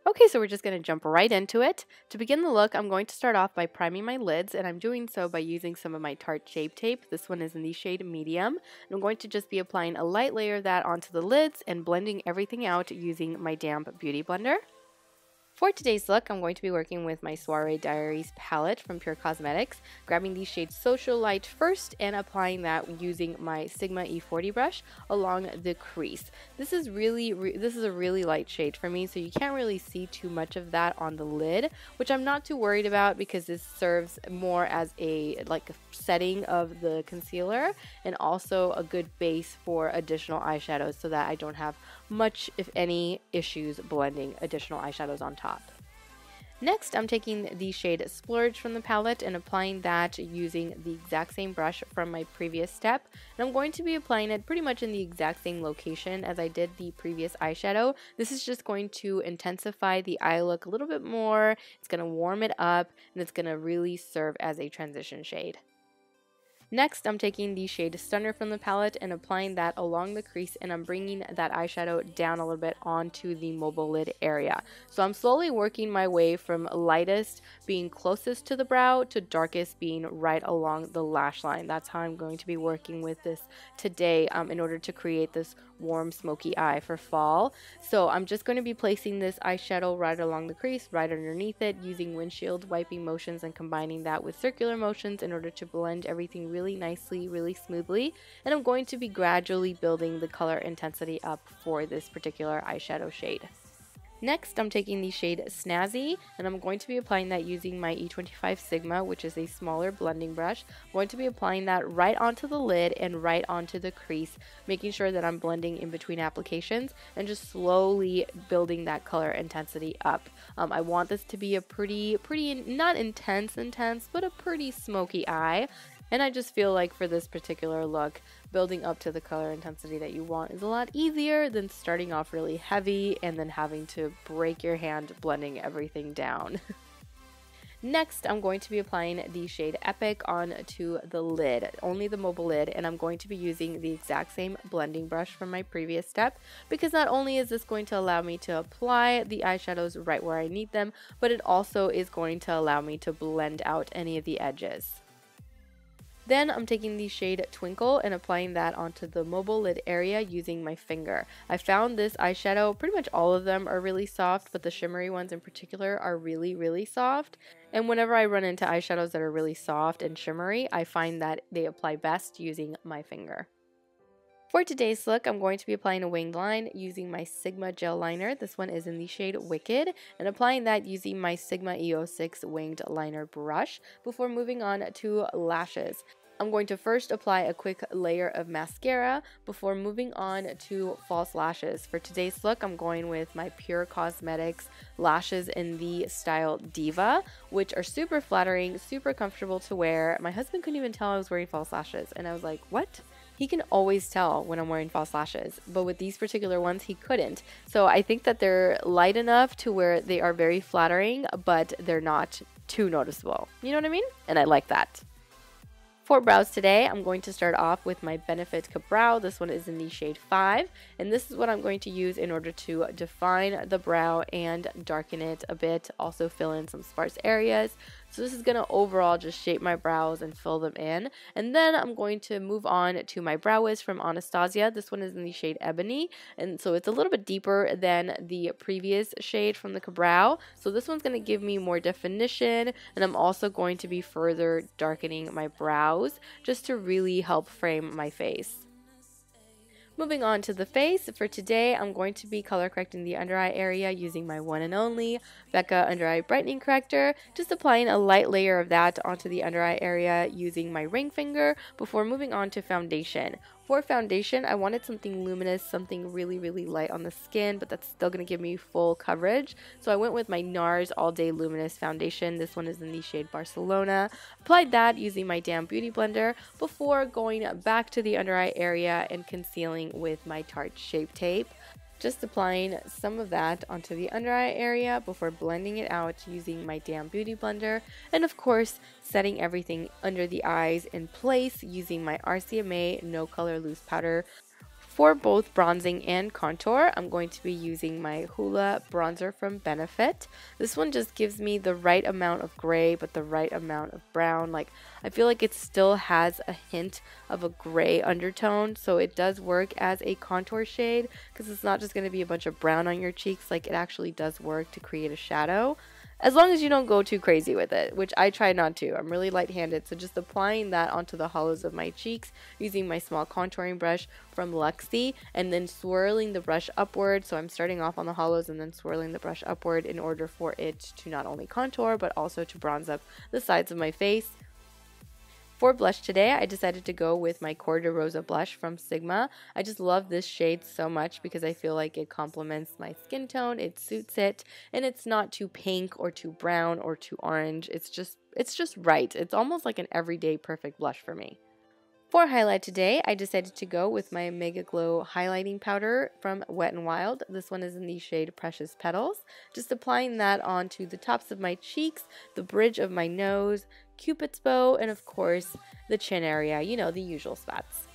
Okay, so we're just going to jump right into it. To begin the look, I'm going to start off by priming my lids, and I'm doing so by using some of my Tarte Shape Tape. This one is in the shade Medium. And I'm going to just be applying a light layer of that onto the lids and blending everything out using my damp beauty blender. For today's look, I'm going to be working with my Soiree Diaries palette from Pure Cosmetics, grabbing the shade Social Light first and applying that using my Sigma E40 brush along the crease. This is a really light shade for me, so you can't really see too much of that on the lid, which I'm not too worried about because this serves more as a setting of the concealer and also a good base for additional eyeshadows so that I don't have much, if any, issues blending additional eyeshadows on top. Next, I'm taking the shade Splurge from the palette and applying that using the exact same brush from my previous step. And I'm going to be applying it pretty much in the exact same location as I did the previous eyeshadow. This is just going to intensify the eye look a little bit more. It's going to warm it up and it's going to really serve as a transition shade. Next, I'm taking the shade Stunner from the palette and applying that along the crease, and I'm bringing that eyeshadow down a little bit onto the mobile lid area. So I'm slowly working my way from lightest being closest to the brow to darkest being right along the lash line. That's how I'm going to be working with this today in order to create this warm smoky eye for fall. So I'm just going to be placing this eyeshadow right along the crease, right underneath it, using windshield wiping motions and combining that with circular motions in order to blend everything really nicely, really smoothly. And I'm going to be gradually building the color intensity up for this particular eyeshadow shade. Next, I'm taking the shade Snazzy, and I'm going to be applying that using my E25 Sigma, which is a smaller blending brush. I'm going to be applying that right onto the lid and right onto the crease, making sure that I'm blending in between applications and just slowly building that color intensity up. I want this to be a pretty, not intense, but a pretty smoky eye. And I just feel like for this particular look, building up to the color intensity that you want is a lot easier than starting off really heavy and then having to break your hand blending everything down. Next, I'm going to be applying the shade Epic onto the lid, only the mobile lid, and I'm going to be using the exact same blending brush from my previous step because not only is this going to allow me to apply the eyeshadows right where I need them, but it also is going to allow me to blend out any of the edges. Then I'm taking the shade Twinkle and applying that onto the mobile lid area using my finger. I found this eyeshadow, pretty much all of them are really soft, but the shimmery ones in particular are really soft. And whenever I run into eyeshadows that are really soft and shimmery, I find that they apply best using my finger. For today's look, I'm going to be applying a winged line using my Sigma gel liner. This one is in the shade Wicked, and applying that using my Sigma E06 winged liner brush before moving on to lashes. I'm going to first apply a quick layer of mascara before moving on to false lashes. For today's look, I'm going with my Pure Cosmetics lashes in the style Diva, which are super flattering, super comfortable to wear. My husband couldn't even tell I was wearing false lashes, and I was like, what? He can always tell when I'm wearing false lashes, but with these particular ones, he couldn't. So I think that they're light enough to where they are very flattering, but they're not too noticeable. You know what I mean? And I like that. For brows today, I'm going to start off with my Benefit Brow. This one is in the shade 5, and this is what I'm going to use in order to define the brow and darken it a bit, also fill in some sparse areas. So this is going to overall just shape my brows and fill them in. And then I'm going to move on to my Brow Wiz from Anastasia. This one is in the shade Ebony, and so it's a little bit deeper than the previous shade from the Brow. So this one's going to give me more definition, and I'm also going to be further darkening my brows just to really help frame my face. Moving on to the face, for today I'm going to be color correcting the under eye area using my one and only Becca Under Eye Brightening Corrector, just applying a light layer of that onto the under eye area using my ring finger before moving on to foundation. For foundation, I wanted something luminous, something really light on the skin, but that's still going to give me full coverage. So I went with my NARS All Day Luminous Foundation. This one is in the shade Barcelona. Applied that using my damp beauty blender before going back to the under eye area and concealing with my Tarte Shape Tape. Just applying some of that onto the under eye area before blending it out using my damp beauty blender, and of course setting everything under the eyes in place using my RCMA No Color Loose Powder For both bronzing and contour, I'm going to be using my Hoola bronzer from Benefit. This one just gives me the right amount of gray, but the right amount of brown. Like, I feel like it still has a hint of a gray undertone, so it does work as a contour shade because it's not just going to be a bunch of brown on your cheeks. Like, it actually does work to create a shadow. As long as you don't go too crazy with it, which I try not to. I'm really light-handed, so just applying that onto the hollows of my cheeks using my small contouring brush from Luxie and then swirling the brush upward. So I'm starting off on the hollows and then swirling the brush upward in order for it to not only contour but also to bronze up the sides of my face. For blush today, I decided to go with my Cor de Rosa blush from Sigma. I just love this shade so much because I feel like it complements my skin tone, it suits it, and it's not too pink or too brown or too orange. It's just right. It's almost like an everyday perfect blush for me. For highlight today, I decided to go with my Mega Glow highlighting powder from Wet n Wild. This one is in the shade Precious Petals. Just applying that onto the tops of my cheeks, the bridge of my nose, Cupid's bow, and of course the chin area, you know, the usual spots.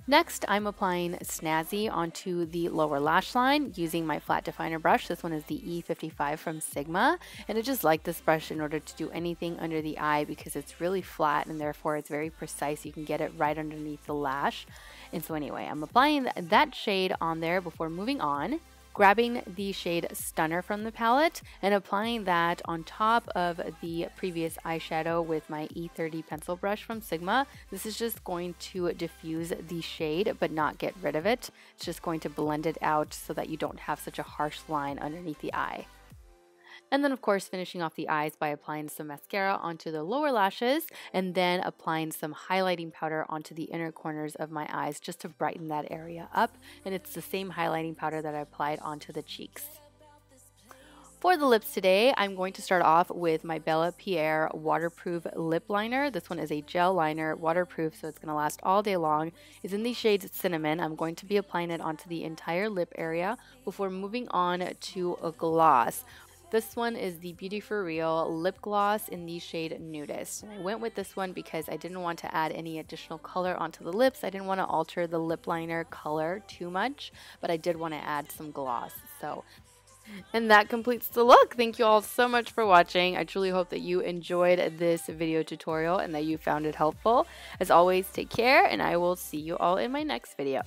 Next, I'm applying Snazzy onto the lower lash line using my flat definer brush. This one is the E55 from Sigma, and I just like this brush in order to do anything under the eye because it's really flat and therefore it's very precise. You can get it right underneath the lash. And so anyway, I'm applying that shade on there before moving on, grabbing the shade Stunner from the palette and applying that on top of the previous eyeshadow with my E30 pencil brush from Sigma. This is just going to diffuse the shade but not get rid of it. It's just going to blend it out so that you don't have such a harsh line underneath the eye. And then of course finishing off the eyes by applying some mascara onto the lower lashes and then applying some highlighting powder onto the inner corners of my eyes just to brighten that area up. And it's the same highlighting powder that I applied onto the cheeks. For the lips today, I'm going to start off with my Bella Pierre waterproof lip liner. This one is a gel liner, waterproof, so it's going to last all day long. It's in the shade Cinnamon. I'm going to be applying it onto the entire lip area before moving on to a gloss. This one is the Beauty For Real lip gloss in the shade Nudist. And I went with this one because I didn't want to add any additional color onto the lips. I didn't want to alter the lip liner color too much, but I did want to add some gloss. And that completes the look. Thank you all so much for watching. I truly hope that you enjoyed this video tutorial and that you found it helpful. As always, take care, and I will see you all in my next video.